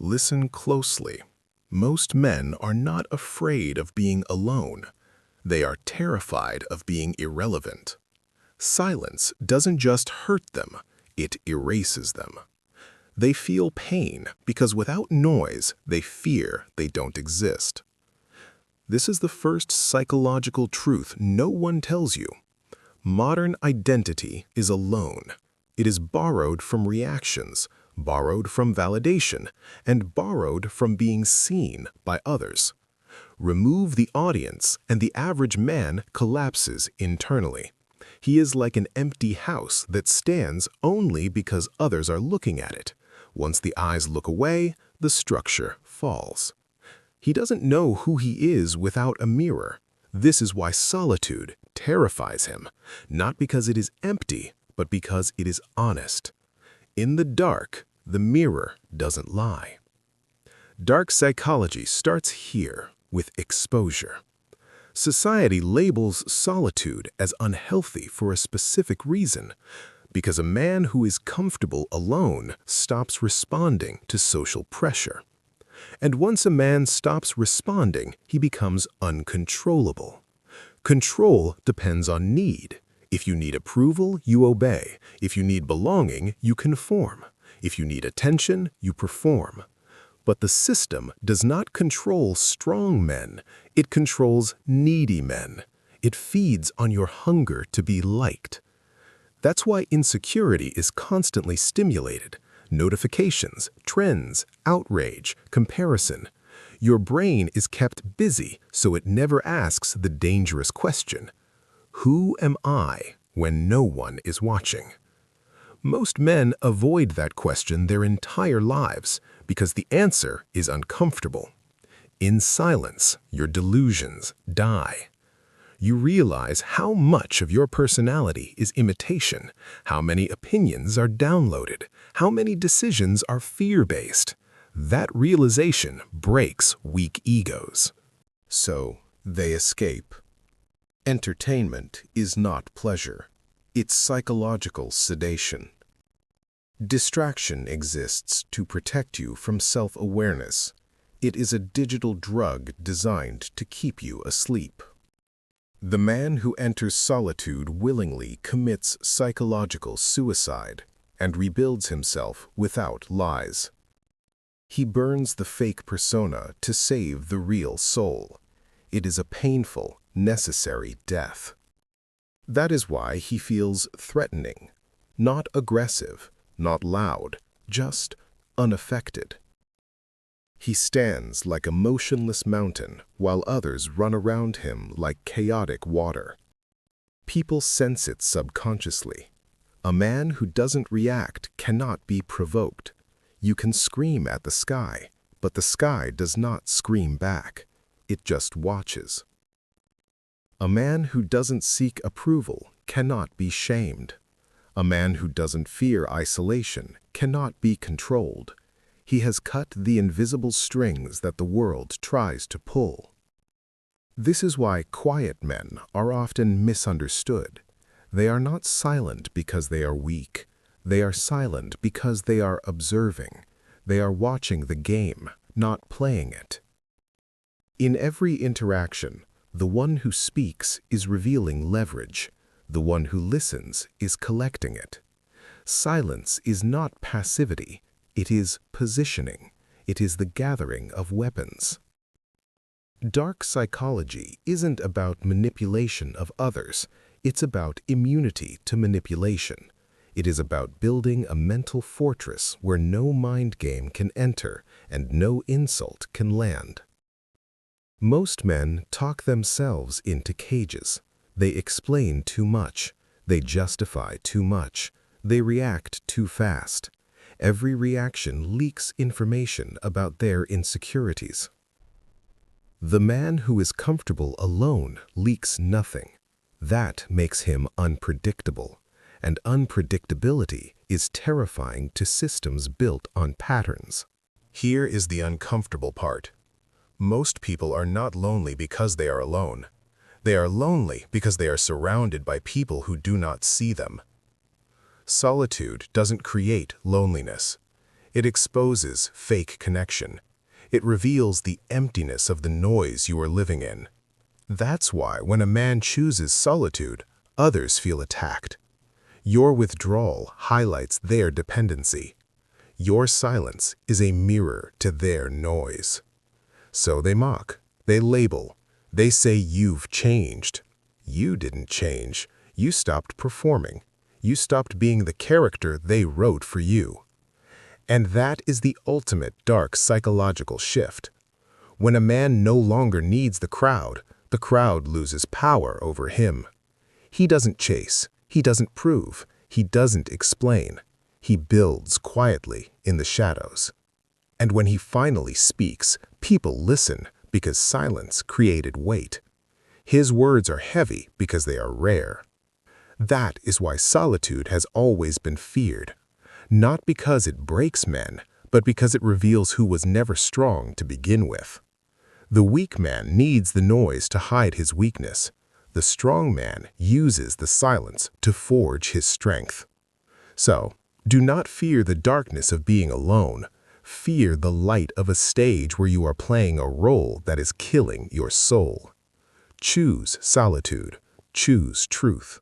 Listen closely. Most men are not afraid of being alone. They are terrified of being irrelevant. Silence doesn't just hurt them, it erases them. They feel pain because without noise, they fear they don't exist. This is the first psychological truth no one tells you. Modern identity is alone. It is borrowed from reactions, borrowed from validation, and borrowed from being seen by others. Remove the audience, and the average man collapses internally. He is like an empty house that stands only because others are looking at it. Once the eyes look away, the structure falls. He doesn't know who he is without a mirror. This is why solitude terrifies him, not because it is empty, but because it is honest. In the dark, the mirror doesn't lie. Dark psychology starts here with exposure. Society labels solitude as unhealthy for a specific reason, because a man who is comfortable alone stops responding to social pressure. And once a man stops responding, he becomes uncontrollable. Control depends on need. If you need approval, you obey. If you need belonging, you conform. If you need attention, you perform. But the system does not control strong men. It controls needy men. It feeds on your hunger to be liked. That's why insecurity is constantly stimulated. Notifications, trends, outrage, comparison. Your brain is kept busy so it never asks the dangerous question, who am I when no one is watching? Most men avoid that question their entire lives because the answer is uncomfortable. In silence, your delusions die. You realize how much of your personality is imitation, how many opinions are downloaded, how many decisions are fear-based. That realization breaks weak egos. So, they escape. Entertainment is not pleasure. It's psychological sedation. Distraction exists to protect you from self-awareness. It is a digital drug designed to keep you asleep. The man who enters solitude willingly commits psychological suicide and rebuilds himself without lies. He burns the fake persona to save the real soul. It is a painful, necessary death. That is why he feels threatening, not aggressive, not loud, just unaffected. He stands like a motionless mountain while others run around him like chaotic water. People sense it subconsciously. A man who doesn't react cannot be provoked. You can scream at the sky, but the sky does not scream back. It just watches. A man who doesn't seek approval cannot be shamed. A man who doesn't fear isolation cannot be controlled. He has cut the invisible strings that the world tries to pull. This is why quiet men are often misunderstood. They are not silent because they are weak. They are silent because they are observing. They are watching the game, not playing it. In every interaction, the one who speaks is revealing leverage. The one who listens is collecting it. Silence is not passivity. It is positioning. It is the gathering of weapons. Dark psychology isn't about manipulation of others. It's about immunity to manipulation. It is about building a mental fortress where no mind game can enter and no insult can land. Most men talk themselves into cages. They explain too much. They justify too much. They react too fast. Every reaction leaks information about their insecurities. The man who is comfortable alone leaks nothing. That makes him unpredictable, and unpredictability is terrifying to systems built on patterns. Here is the uncomfortable part. Most people are not lonely because they are alone. They are lonely because they are surrounded by people who do not see them. Solitude doesn't create loneliness. It exposes fake connection. It reveals the emptiness of the noise you are living in. That's why when a man chooses solitude, others feel attacked. Your withdrawal highlights their dependency. Your silence is a mirror to their noise. So they mock, they label, they say you've changed. You didn't change. You stopped performing. You stopped being the character they wrote for you. And that is the ultimate dark psychological shift. When a man no longer needs the crowd loses power over him. He doesn't chase, he doesn't prove, he doesn't explain. He builds quietly in the shadows. And when he finally speaks, people listen because silence created weight. His words are heavy because they are rare. That is why solitude has always been feared. Not because it breaks men, but because it reveals who was never strong to begin with. The weak man needs the noise to hide his weakness. The strong man uses the silence to forge his strength. So, do not fear the darkness of being alone. Fear the light of a stage where you are playing a role that is killing your soul. Choose solitude. Choose truth.